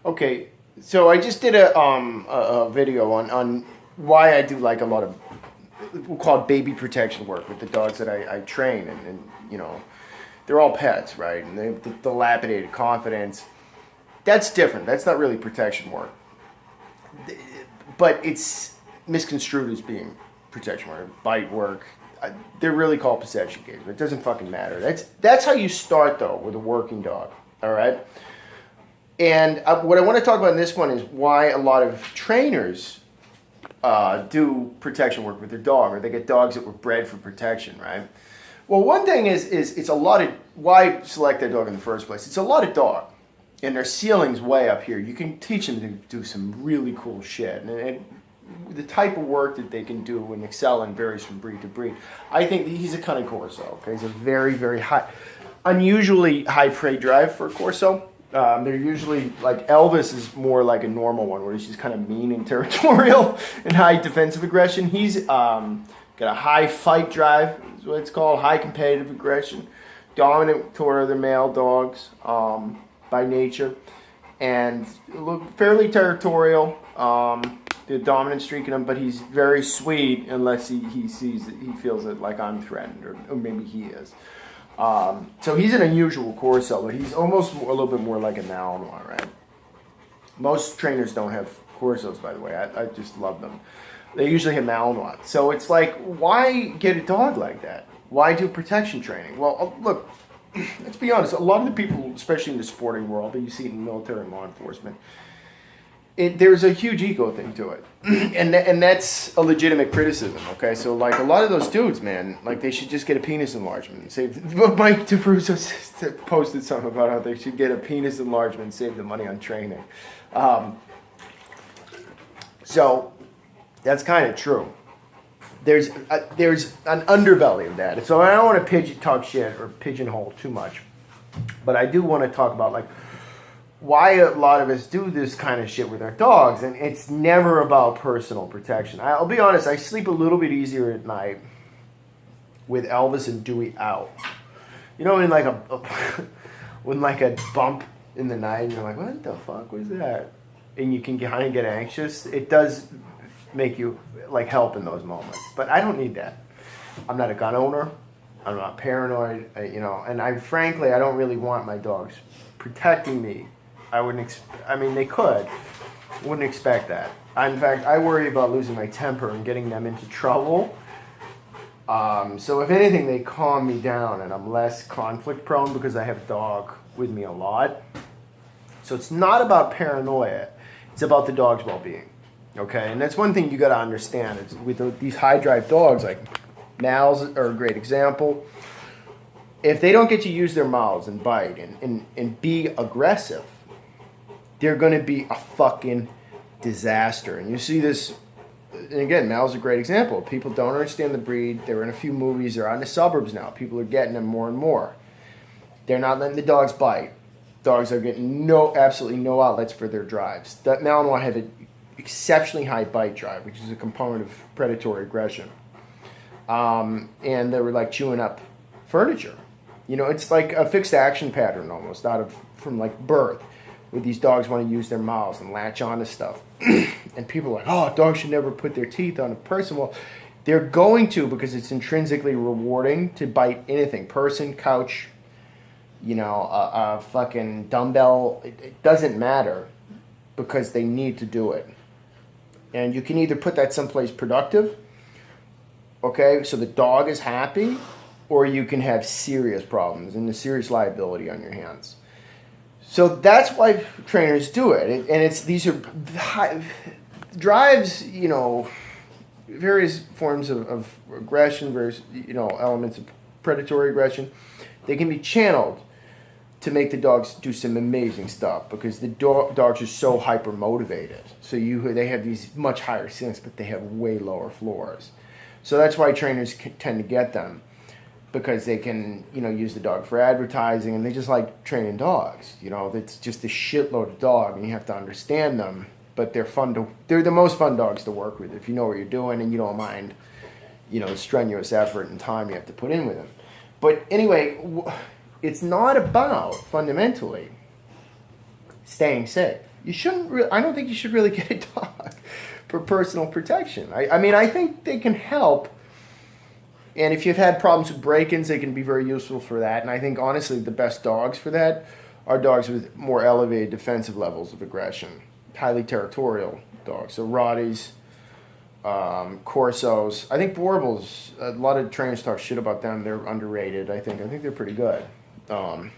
Okay, so I just did a video on why I do like a lot of we'll call it baby protection work with the dogs that I train, and you know they're all pets, right? And they have the dilapidated confidence. That's different. That's not really protection work, but it's misconstrued as being protection work, bite work. They're really called possession games, but it doesn't fucking matter. That's how you start though with a working dog. All right. And what I want to talk about in this one is why a lot of trainers do protection work with their dog, or they get dogs that were bred for protection, right? Well, one thing is it's a lot of why select that dog in the first place. It's a lot of dog, and their ceiling's way up here. You can teach them to do some really cool shit, and the type of work that they can do and excel in varies from breed to breed. I think he's a cunning Corso. Okay, he's a very, very high, unusually high prey drive for a Corso. They're usually like Elvis is more like a normal one where he's just kind of mean and territorial and high defensive aggression. He's got a high fight drive, is what it's called, high competitive aggression, dominant toward other male dogs by nature, and look fairly territorial. The dominant streak in him, but he's very sweet unless he sees it, he feels it like I'm threatened, or maybe he is. So he's an unusual Corso, but he's almost a little bit more like a Malinois, right? Most trainers don't have Corsos, by the way. I just love them. They usually have Malinois. So it's like, why get a dog like that? Why do protection training? Well, look, let's be honest. A lot of the people, especially in the sporting world, that you see in military and law enforcement, there's a huge ego thing to it, and that's a legitimate criticism. Okay, so like a lot of those dudes, man, like they should just get a penis enlargement and save. Mike DeBruzo posted something about how they should get a penis enlargement and save the money on training. So that's kind of true. There's an underbelly of that. So I don't want to talk shit or pigeonhole too much, but I do want to talk about like why a lot of us do this kind of shit with our dogs, and it's never about personal protection. I'll be honest, I sleep a little bit easier at night with Elvis and Dewey out. You know, in like when like a bump in the night, and you're like, what the fuck was that? And you can kind of get anxious. It does make you like help in those moments, but I don't need that. I'm not a gun owner. I'm not paranoid, and I frankly, I don't really want my dogs protecting me. I wouldn't. I mean, they could. Wouldn't expect that. In fact, I worry about losing my temper and getting them into trouble. So if anything, they calm me down, and I'm less conflict prone because I have a dog with me a lot. So it's not about paranoia. It's about the dog's well-being. Okay, and that's one thing you got to understand. It's with these high drive dogs, like Mals are a great example. If they don't get to use their mouths and bite and be aggressive, they're going to be a fucking disaster. And you see this, and again, Mal's a great example. People don't understand the breed. They're in a few movies. They're out in the suburbs now. People are getting them more and more. They're not letting the dogs bite. Dogs are getting absolutely no outlets for their drives. That Malinois have an exceptionally high bite drive, which is a component of predatory aggression. And they were like chewing up furniture. You know, it's like a fixed action pattern almost from like birth. Where these dogs want to use their mouths and latch onto stuff. And people are like, oh, dogs should never put their teeth on a person. Well, they're going to because it's intrinsically rewarding to bite anything. Person, couch, a fucking dumbbell. It doesn't matter because they need to do it. And you can either put that someplace productive, okay, so the dog is happy, or you can have serious problems and a serious liability on your hands. So that's why trainers do it, and these are drives, various forms of aggression, various elements of predatory aggression. They can be channeled to make the dogs do some amazing stuff because the dogs are so hyper motivated. So they have these much higher ceilings, but they have way lower floors. So that's why trainers tend to get them. Because they can, use the dog for advertising, and they just like training dogs. It's just a shitload of dog, and you have to understand them. But they're the most fun dogs to work with if you know what you're doing and you don't mind, the strenuous effort and time you have to put in with them. But anyway, it's not about fundamentally staying safe. you shouldn't. I don't think you should really get a dog for personal protection. I mean, I think they can help. And if you've had problems with break-ins, they can be very useful for that. And I think, honestly, the best dogs for that are dogs with more elevated defensive levels of aggression. Highly territorial dogs. So Rotties, Corsos. I think Borbles, a lot of trainers talk shit about them. They're underrated, I think. I think they're pretty good for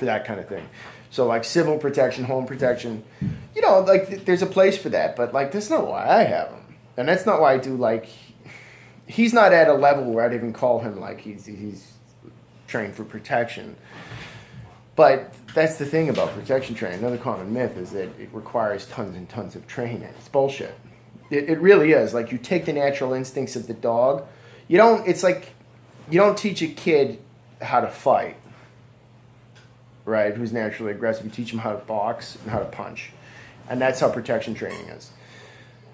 that kind of thing. So, like, civil protection, home protection, you know, like, there's a place for that. But, like, that's not why I have them. And that's not why I do, like... He's not at a level where I'd even call him like he's trained for protection. But that's the thing about protection training. Another common myth is that it requires tons and tons of training. It's bullshit. It really is. Like, you take the natural instincts of the dog. It's like you don't teach a kid how to fight, right, who's naturally aggressive. You teach them how to box and how to punch. And that's how protection training is.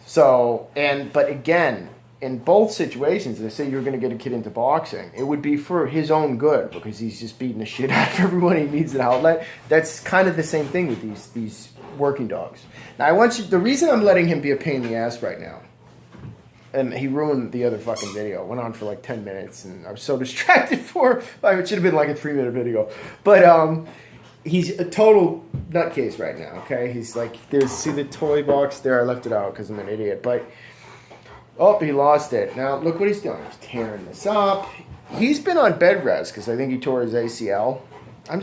So, but again, in both situations, let's say you're going to get a kid into boxing, it would be for his own good because he's just beating the shit out of everyone. He needs an outlet. That's kind of the same thing with these working dogs. Now, the reason I'm letting him be a pain in the ass right now, and he ruined the other fucking video. It went on for like 10 minutes, and I was so distracted it should have been like a 3-minute video. But he's a total nutcase right now, okay? He's like, see the toy box there? I left it out because I'm an idiot, but... Oh, he lost it. Now, look what he's doing. He's tearing this up. He's been on bed rest because I think he tore his ACL. I'm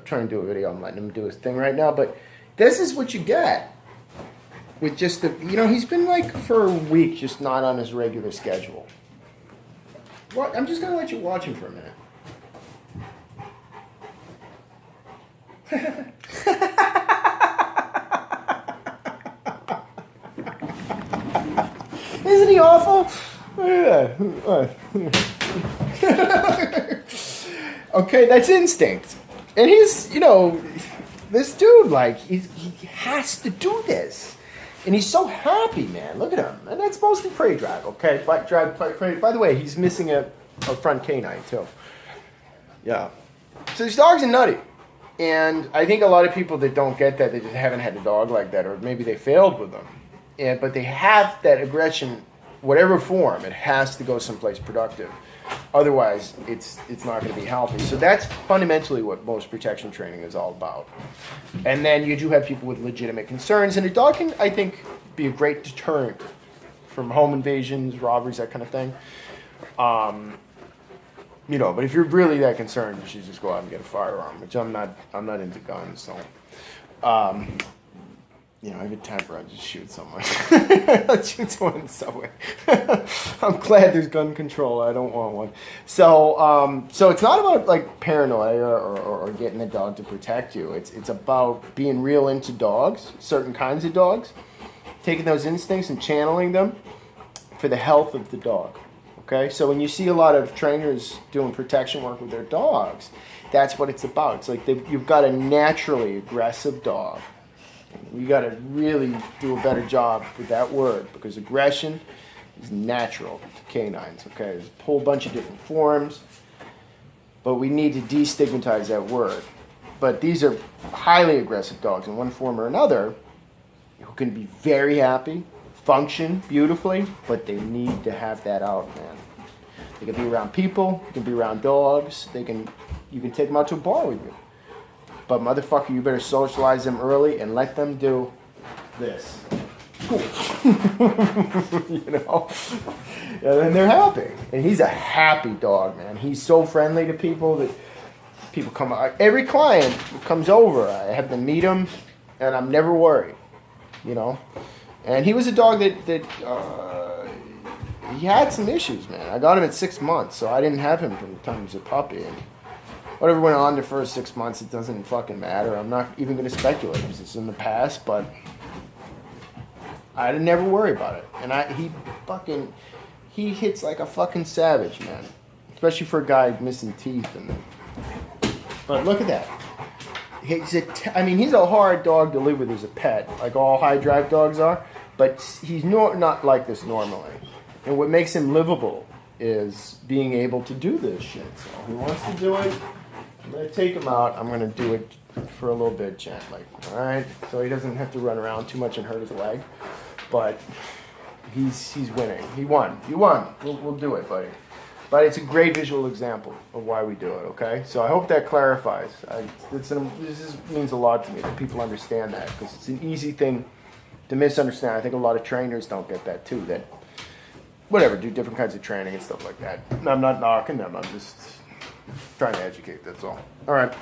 trying to do a video. I'm letting him do his thing right now. But this is what you get with just he's been like for a week just not on his regular schedule. What? I'm just going to let you watch him for a minute. Isn't he awful? Okay, that's instinct. And he's, this dude, like, he has to do this. And he's so happy, man. Look at him. And that's mostly prey drive, okay? Prey. By the way, he's missing a front canine, too. Yeah. So these dogs are nutty. And I think a lot of people that don't get that, they just haven't had a dog like that, or maybe they failed with them. But they have that aggression, whatever form, it has to go someplace productive. Otherwise, it's not going to be healthy. So that's fundamentally what most protection training is all about. And then you do have people with legitimate concerns. And a dog can, I think, be a great deterrent from home invasions, robberies, that kind of thing. But if you're really that concerned, you should just go out and get a firearm, which I'm not into guns, so... I have a temper, I just shoot someone. I'll shoot someone in the subway. I'm glad there's gun control. I don't want one. So it's not about like paranoia or getting a dog to protect you. It's about being real into dogs, certain kinds of dogs, taking those instincts and channeling them for the health of the dog. Okay? So when you see a lot of trainers doing protection work with their dogs, that's what it's about. It's like you've got a naturally aggressive dog. You got to really do a better job with that word because aggression is natural to canines. Okay, there's a whole bunch of different forms, but we need to destigmatize that word. But these are highly aggressive dogs in one form or another who can be very happy, function beautifully, but they need to have that out, man. They can be around people, they can be around dogs, you can take them out to a bar with you. But motherfucker, you better socialize them early and let them do this. And then they're happy. And he's a happy dog, man. He's so friendly to people that people come out. Every client who comes over, I have to meet him, and I'm never worried, And he was a dog that he had some issues, man. I got him at 6 months, so I didn't have him from the time he was a puppy. And whatever went on the first 6 months, it doesn't fucking matter. I'm not even going to speculate because it's in the past, but I'd never worry about it. And he hits like a fucking savage, man. Especially for a guy missing teeth. But look at that. He's a hard dog to live with as a pet, like all high drive dogs are, but he's not like this normally. And what makes him livable is being able to do this shit. So he wants to do it. I'm going to take him out. I'm going to do it for a little bit gently. All right, so he doesn't have to run around too much and hurt his leg, but he's winning. He won. You won. We'll do it, buddy. But it's a great visual example of why we do it. Okay, so I hope that clarifies. This means a lot to me that people understand that, because it's an easy thing to misunderstand. I think a lot of trainers don't get that too. That whatever, do different kinds of training and stuff like that. I'm not knocking them. I'm just trying to educate. That's all. All right.